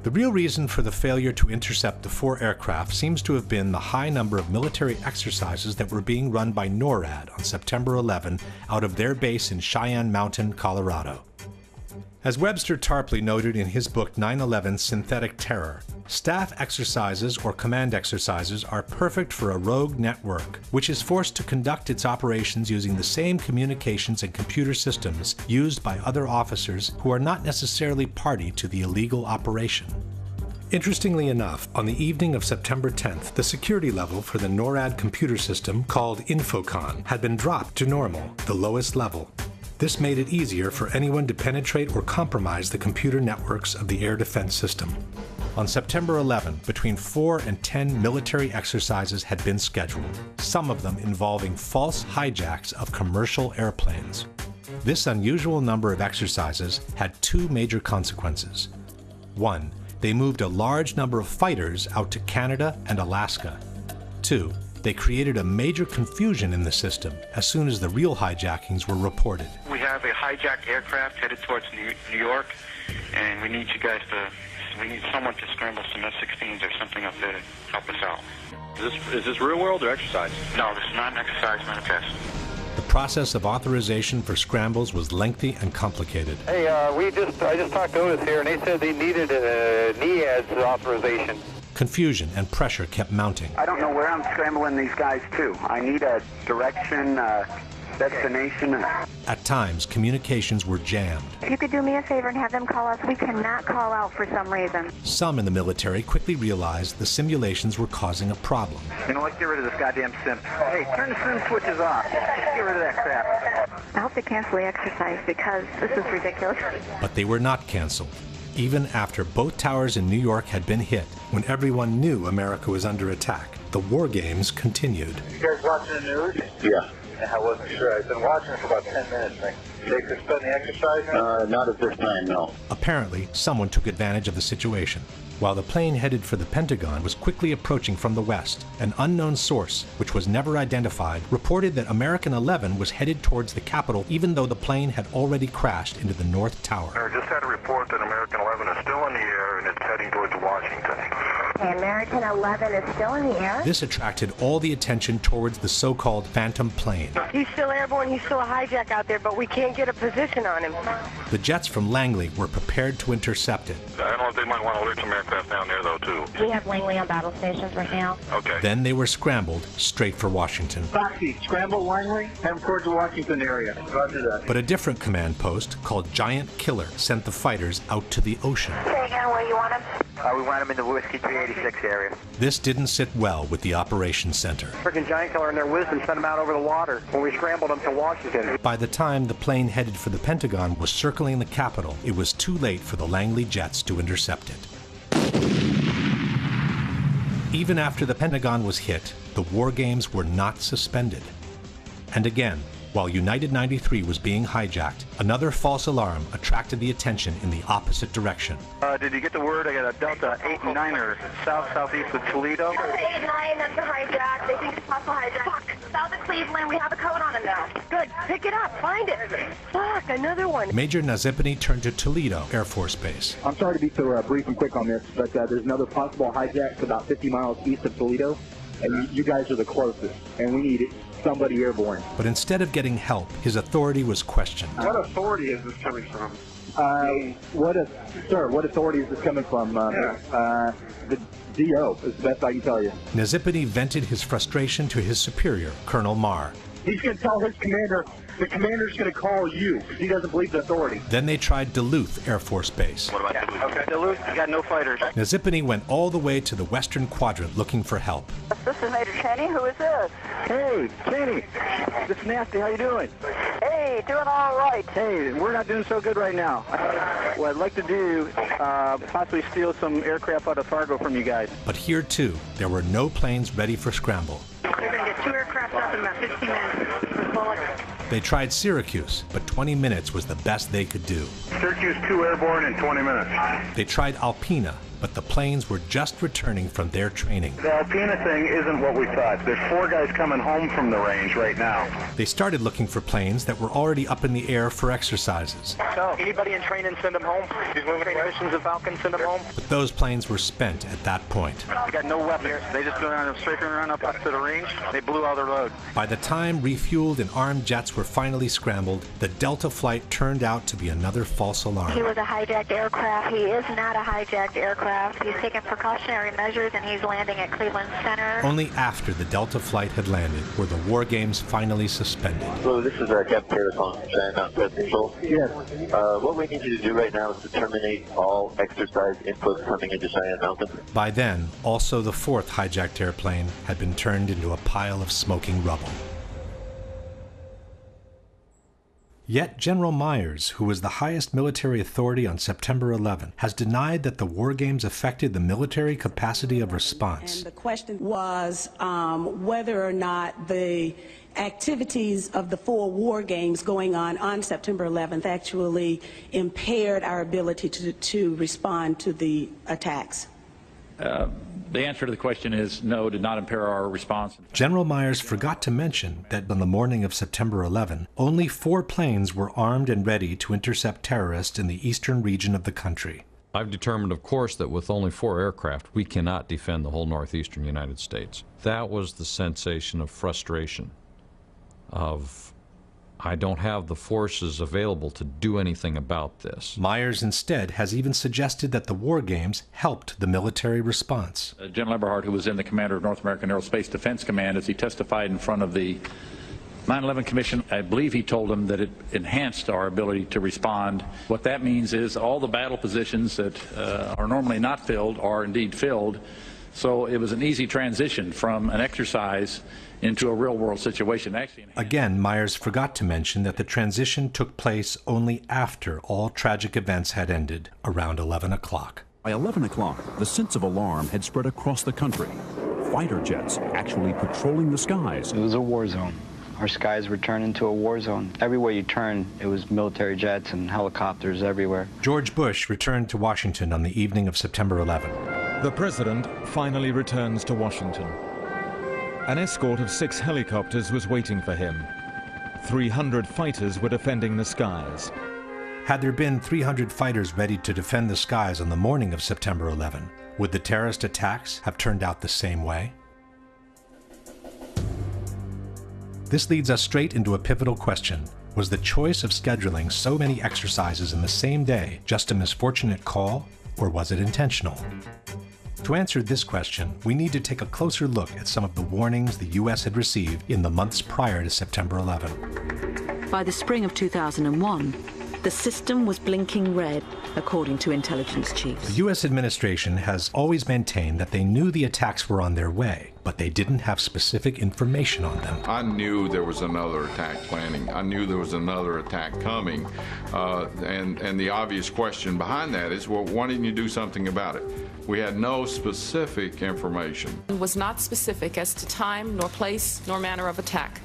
The real reason for the failure to intercept the 4 aircraft seems to have been the high number of military exercises that were being run by NORAD on September 11 out of their base in Cheyenne Mountain, Colorado. As Webster Tarpley noted in his book 9/11 Synthetic Terror, staff exercises or command exercises are perfect for a rogue network, which is forced to conduct its operations using the same communications and computer systems used by other officers who are not necessarily party to the illegal operation. Interestingly enough, on the evening of September 10th, the security level for the NORAD computer system called Infocon had been dropped to normal, the lowest level. This made it easier for anyone to penetrate or compromise the computer networks of the air defense system. On September 11, between 4 and 10 military exercises had been scheduled, some of them involving false hijacks of commercial airplanes. This unusual number of exercises had 2 major consequences. 1, they moved a large number of fighters out to Canada and Alaska. 2, they created a major confusion in the system as soon as the real hijackings were reported. We have a hijacked aircraft headed towards New York, and we need someone to scramble some F-16s or something up there to help us out. Is this real world or exercise? No, this is not an exercise, not a test. The process of authorization for scrambles was lengthy and complicated. Hey, I just talked to Otis here, and they said they needed a NIADS authorization. Confusion and pressure kept mounting. I don't know where I'm scrambling these guys to. I need a direction, destination. At times, communications were jammed. If you could do me a favor and have them call us, we cannot call out for some reason. Some in the military quickly realized the simulations were causing a problem. You know, let's get rid of this goddamn sim. Hey, turn the sim switches off. Just get rid of that crap. I hope they cancel the exercise because this is ridiculous. But they were not canceled. Even after both towers in New York had been hit, when everyone knew America was under attack, the war games continued. You guys watching the news? Yeah. I wasn't sure. I've been watching for about 10 minutes. They suspend the exercise now? Not at this time, no. Apparently, someone took advantage of the situation. While the plane headed for the Pentagon was quickly approaching from the west, an unknown source, which was never identified, reported that American 11 was headed towards the Capitol even though the plane had already crashed into the North Tower. I just had a report that American 11 is still in the air and it's heading towards Washington. American 11 is still in the air? This attracted all the attention towards the so-called Phantom plane. He's still airborne, he's still a hijack out there, but we can't get a position on him. The jets from Langley were prepared to intercept it. I don't know if they might want to alert some aircraft down there, though, too. We have Langley on battle stations right now. Okay. Then they were scrambled straight for Washington. Foxy, scramble Langley, head towards the Washington area. Roger that. But a different command post, called Giant Killer, sent the fighters out to the ocean. Say again where you want him? We want him in the Whiskey 386 area. This didn't sit well with the operations center. Freaking Giant Killer and their wisdom sent him out over the water when we scrambled him to Washington. By the time the plane headed for the Pentagon was circling the Capitol, it was too late for the Langley jets to intercept it. Even after the Pentagon was hit, the war games were not suspended. And again, while United 93 was being hijacked, another false alarm attracted the attention in the opposite direction. Did you get the word? I got a Delta 8 and 9er southeast of Toledo. 8 and 9, that's a hijack. They think it's possible hijack. Fuck. South of Cleveland, we have a code on him now. Good, pick it up, find it. Fuck, another one. Major Nazipany turned to Toledo Air Force Base. I'm sorry to be so brief and quick on this, but there's another possible hijack about 50 miles east of Toledo, and you guys are the closest, and we need somebody airborne. But instead of getting help, his authority was questioned. What authority is this coming from? What authority is this coming from? The DO is the best I can tell you. Nazipany vented his frustration to his superior, Colonel Marr. He's going to tell his commander, the commander's going to call you because he doesn't believe the authority. Then they tried Duluth Air Force Base. What about Duluth? Okay, Duluth, you got no fighters. Nazipany went all the way to the western quadrant looking for help. This is Major Cheney. Who is this? Hey, Kenny, this is Nasty. How you doing? Hey, doing all right. Hey, we're not doing so good right now. What I'd like to do, possibly steal some aircraft out of Fargo from you guys. But here, too, there were no planes ready for scramble. They're going to get 2 aircraft up in about 15 minutes. Bullets. They tried Syracuse, but 20 minutes was the best they could do. Syracuse 2 airborne in 20 minutes. They tried Alpena, but the planes were just returning from their training. The Alpina thing isn't what we thought. There's 4 guys coming home from the range right now. They started looking for planes that were already up in the air for exercises. So, anybody in training, send them home. These moving missions of Falcon, send them home. But those planes were spent at that point. They got no weapons. They just go around and straight around up to the range. They blew all their load. By the time refueled and armed jets were finally scrambled, the Delta flight turned out to be another false alarm. He was a hijacked aircraft. He is not a hijacked aircraft. He's taking precautionary measures and he's landing at Cleveland Center. Only after the Delta flight had landed were the war games finally suspended. So this is Captain Taylor calling from Cheyenne Mountain Control. Yes. What we need you to do right now is to terminate all exercise inputs coming into Cheyenne Mountain. By then, also the 4th hijacked airplane had been turned into a pile of smoking rubble. Yet General Myers, who was the highest military authority on September 11, has denied that the war games affected the military capacity of response. And the question was whether or not the activities of the 4 war games going on September 11th actually impaired our ability to respond to the attacks. The answer to the question is no, did not impair our response. General Myers forgot to mention that on the morning of September 11, only 4 planes were armed and ready to intercept terrorists in the eastern region of the country. I've determined, of course, that with only 4 aircraft, we cannot defend the whole northeastern United States. That was the sensation of frustration, of I don't have the forces available to do anything about this. Myers instead has even suggested that the war games helped the military response. General Eberhart, who was then the commander of North American Aerospace Defense Command, as he testified in front of the 9/11 Commission, I believe he told them that it enhanced our ability to respond. What that means is all the battle positions that are normally not filled are indeed filled. So it was an easy transition from an exercise into a real-world situation. Again, Myers forgot to mention that the transition took place only after all tragic events had ended, around 11 o'clock. By 11 o'clock, the sense of alarm had spread across the country. Fighter jets actually patrolling the skies. It was a war zone. Our skies were turned into a war zone. Everywhere you turn, it was military jets and helicopters everywhere. George Bush returned to Washington on the evening of September 11. The president finally returns to Washington. An escort of 6 helicopters was waiting for him. 300 fighters were defending the skies. Had there been 300 fighters ready to defend the skies on the morning of September 11, would the terrorist attacks have turned out the same way? This leads us straight into a pivotal question. Was the choice of scheduling so many exercises in the same day just a misfortunate call, or was it intentional? To answer this question, we need to take a closer look at some of the warnings the U.S. had received in the months prior to September 11. By the spring of 2001, the system was blinking red, according to intelligence chiefs. The U.S. administration has always maintained that they knew the attacks were on their way, but they didn't have specific information on them. I knew there was another attack planning. I knew there was another attack coming. And the obvious question behind that is, well, why didn't you do something about it? We had no specific information. It was not specific as to time, nor place, nor manner of attack.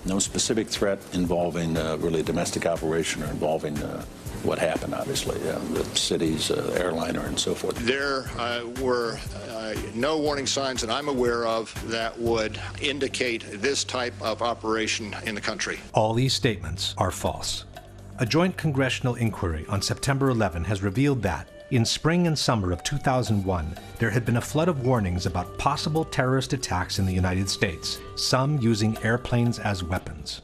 No specific threat involving really a domestic operation or involving what happened, obviously, the city's airliner and so forth. There were no warning signs that I'm aware of that would indicate this type of operation in the country. All these statements are false. A joint congressional inquiry on September 11 has revealed that in spring and summer of 2001, there had been a flood of warnings about possible terrorist attacks in the United States, some using airplanes as weapons.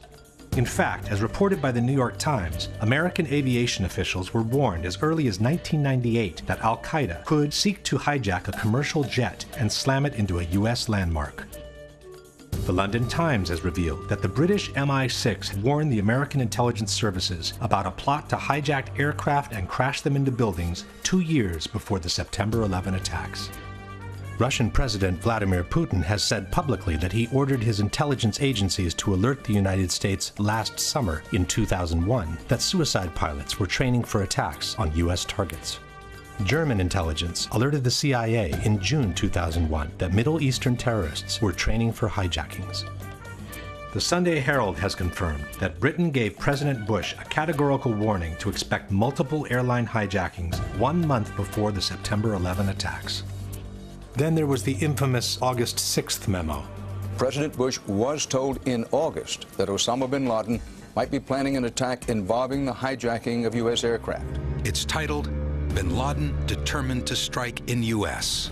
In fact, as reported by the New York Times, American aviation officials were warned as early as 1998 that Al-Qaeda could seek to hijack a commercial jet and slam it into a U.S. landmark. The London Times has revealed that the British MI6 had warned the American intelligence services about a plot to hijack aircraft and crash them into buildings 2 years before the September 11 attacks. Russian President Vladimir Putin has said publicly that he ordered his intelligence agencies to alert the United States last summer in 2001 that suicide pilots were training for attacks on U.S. targets. German intelligence alerted the CIA in June 2001 that Middle Eastern terrorists were training for hijackings. The Sunday Herald has confirmed that Britain gave President Bush a categorical warning to expect multiple airline hijackings 1 month before the September 11 attacks. Then there was the infamous August 6th memo. President Bush was told in August that Osama bin Laden might be planning an attack involving the hijacking of U.S. aircraft. It's titled, Bin Laden Determined to Strike in U.S.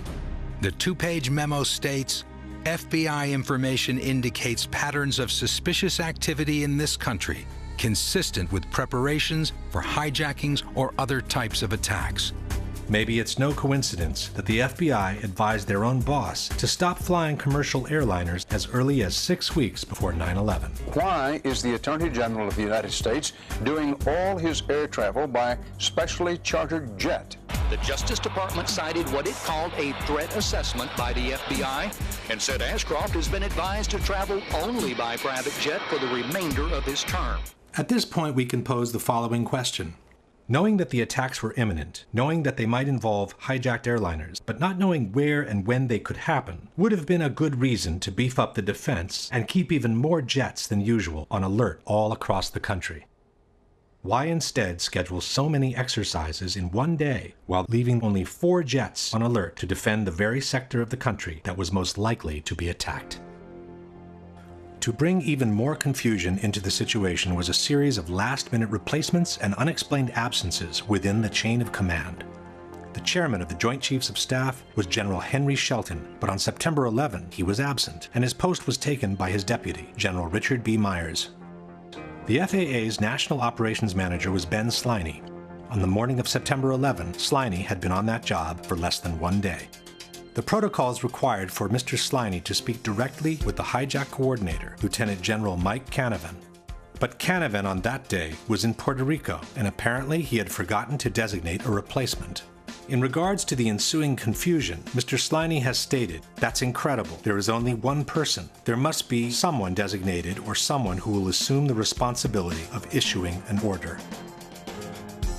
The two-page memo states, FBI information indicates patterns of suspicious activity in this country, consistent with preparations for hijackings or other types of attacks. Maybe it's no coincidence that the FBI advised their own boss to stop flying commercial airliners as early as 6 weeks before 9/11. Why is the Attorney General of the United States doing all his air travel by specially chartered jet? The Justice Department cited what it called a threat assessment by the FBI and said Ashcroft has been advised to travel only by private jet for the remainder of his term. At this point, we can pose the following question. Knowing that the attacks were imminent, knowing that they might involve hijacked airliners, but not knowing where and when they could happen, would have been a good reason to beef up the defense and keep even more jets than usual on alert all across the country. Why instead schedule so many exercises in one day while leaving only 4 jets on alert to defend the very sector of the country that was most likely to be attacked? To bring even more confusion into the situation was a series of last-minute replacements and unexplained absences within the chain of command. The chairman of the Joint Chiefs of Staff was General Henry Shelton, but on September 11 he was absent, and his post was taken by his deputy, General Richard B. Myers. The FAA's National Operations Manager was Ben Sliney. On the morning of September 11, Sliney had been on that job for less than 1 day. The protocols required for Mr. Sliney to speak directly with the hijack coordinator, Lieutenant General Mike Canavan. But Canavan on that day was in Puerto Rico, and apparently he had forgotten to designate a replacement. In regards to the ensuing confusion, Mr. Sliney has stated, "That's incredible. There is only one person. There must be someone designated or someone who will assume the responsibility of issuing an order."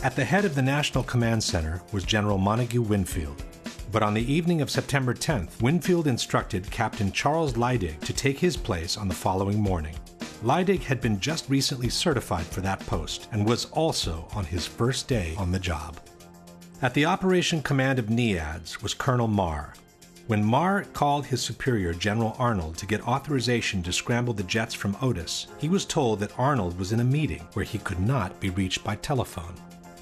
At the head of the National Command Center was General Montague Winfield. But on the evening of September 10th, Winfield instructed Captain Charles Leidig to take his place on the following morning. Leidig had been just recently certified for that post and was also on his first day on the job. At the operation command of NEADS was Colonel Marr. When Marr called his superior, General Arnold, to get authorization to scramble the jets from Otis, he was told that Arnold was in a meeting where he could not be reached by telephone.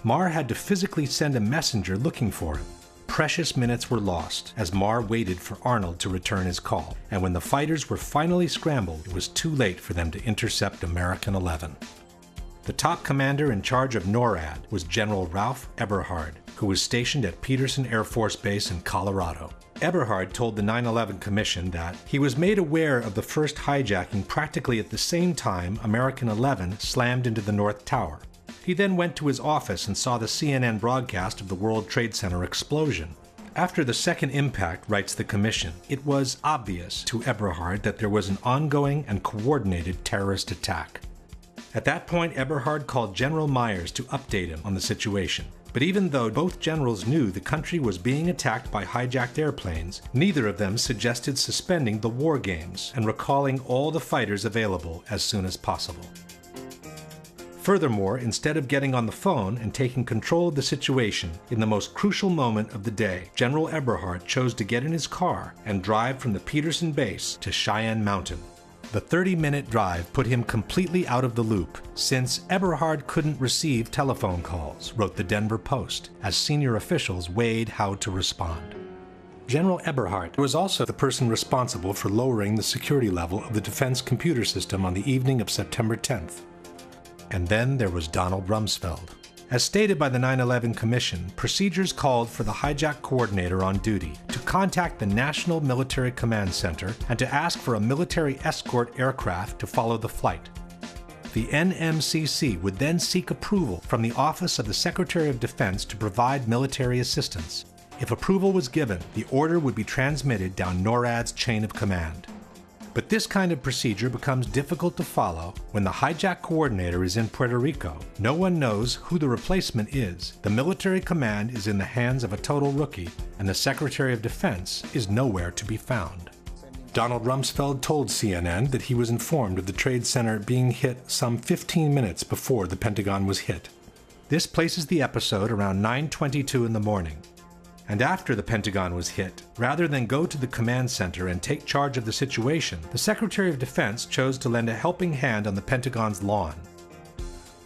Marr had to physically send a messenger looking for him. Precious minutes were lost as Marr waited for Arnold to return his call, and when the fighters were finally scrambled, it was too late for them to intercept American 11. The top commander in charge of NORAD was General Ralph Eberhard, who was stationed at Peterson Air Force Base in Colorado. Eberhard told the 9/11 Commission that he was made aware of the first hijacking practically at the same time American 11 slammed into the North Tower. He then went to his office and saw the CNN broadcast of the World Trade Center explosion. After the second impact, writes the Commission, it was obvious to Eberhard that there was an ongoing and coordinated terrorist attack. At that point, Eberhard called General Myers to update him on the situation. But even though both generals knew the country was being attacked by hijacked airplanes, neither of them suggested suspending the war games and recalling all the fighters available as soon as possible. Furthermore, instead of getting on the phone and taking control of the situation in the most crucial moment of the day, General Eberhard chose to get in his car and drive from the Peterson base to Cheyenne Mountain. The 30-minute drive put him completely out of the loop, since Eberhard couldn't receive telephone calls, wrote the Denver Post, as senior officials weighed how to respond. General Eberhard was also the person responsible for lowering the security level of the defense computer system on the evening of September 10th. And then there was Donald Rumsfeld. As stated by the 9/11 Commission, procedures called for the hijack coordinator on duty to contact the National Military Command Center and to ask for a military escort aircraft to follow the flight. The NMCC would then seek approval from the Office of the Secretary of Defense to provide military assistance. If approval was given, the order would be transmitted down NORAD's chain of command. But this kind of procedure becomes difficult to follow when the hijack coordinator is in Puerto Rico. No one knows who the replacement is. The military command is in the hands of a total rookie, and the Secretary of Defense is nowhere to be found. Donald Rumsfeld told CNN that he was informed of the Trade Center being hit some 15 minutes before the Pentagon was hit. This places the episode around 9:22 in the morning. And after the Pentagon was hit, rather than go to the command center and take charge of the situation, the Secretary of Defense chose to lend a helping hand on the Pentagon's lawn.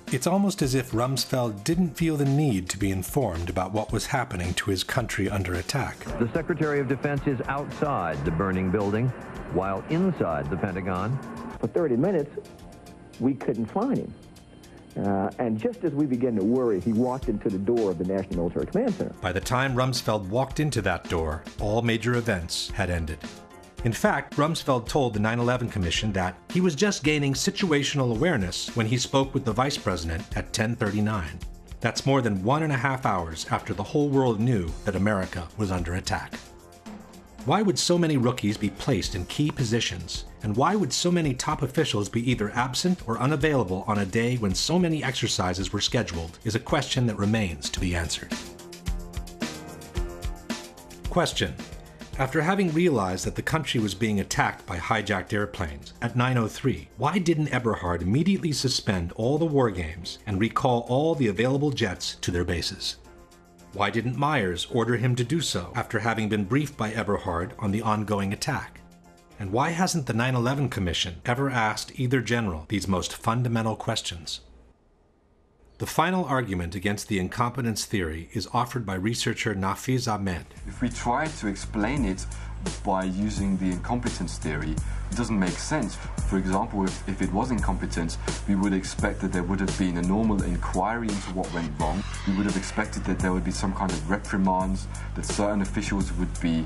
It's almost as if Rumsfeld didn't feel the need to be informed about what was happening to his country under attack. The Secretary of Defense is outside the burning building, while inside the Pentagon. For 30 minutes, we couldn't find him. And just as we began to worry, he walked into the door of the National Military Command Center. By the time Rumsfeld walked into that door, all major events had ended. In fact, Rumsfeld told the 9/11 Commission that he was just gaining situational awareness when he spoke with the Vice President at 10:39. That's more than 1.5 hours after the whole world knew that America was under attack. Why would so many rookies be placed in key positions? And why would so many top officials be either absent or unavailable on a day when so many exercises were scheduled is a question that remains to be answered. Question. After having realized that the country was being attacked by hijacked airplanes at 9:03, why didn't Eberhard immediately suspend all the war games and recall all the available jets to their bases? Why didn't Myers order him to do so after having been briefed by Eberhard on the ongoing attack? And why hasn't the 9/11 Commission ever asked either general these most fundamental questions? The final argument against the incompetence theory is offered by researcher Nafiz Ahmed. If we try to explain it by using the incompetence theory, it doesn't make sense. For example, if it was incompetence, we would expect that there would have been a normal inquiry into what went wrong. We would have expected that there would be some kind of reprimands, that certain officials would be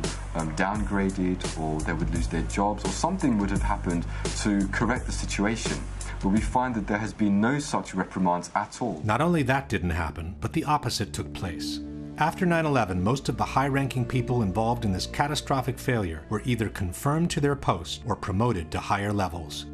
downgraded, or they would lose their jobs, or something would have happened to correct the situation. But we find that there has been no such reprimands at all. Not only that didn't happen, but the opposite took place. After 9/11, most of the high-ranking people involved in this catastrophic failure were either confirmed to their posts or promoted to higher levels.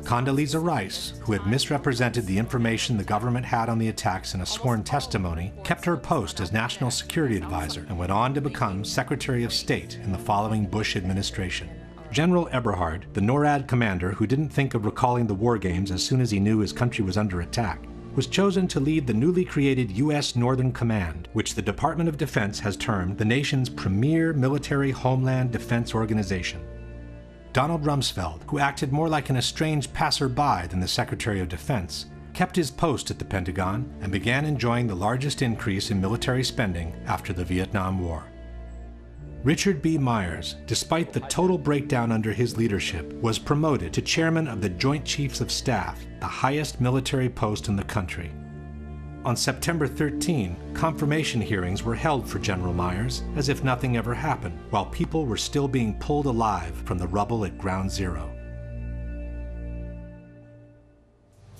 Condoleezza Rice, who had misrepresented the information the government had on the attacks in a sworn testimony, kept her post as National Security Advisor and went on to become Secretary of State in the following Bush administration. General Eberhard, the NORAD commander who didn't think of recalling the war games as soon as he knew his country was under attack, was chosen to lead the newly created U.S. Northern Command, which the Department of Defense has termed the nation's premier military homeland defense organization. Donald Rumsfeld, who acted more like an estranged passerby than the Secretary of Defense, kept his post at the Pentagon and began enjoying the largest increase in military spending after the Vietnam War. Richard B. Myers, despite the total breakdown under his leadership, was promoted to chairman of the Joint Chiefs of Staff, the highest military post in the country. On September 13, confirmation hearings were held for General Myers as if nothing ever happened, while people were still being pulled alive from the rubble at Ground Zero.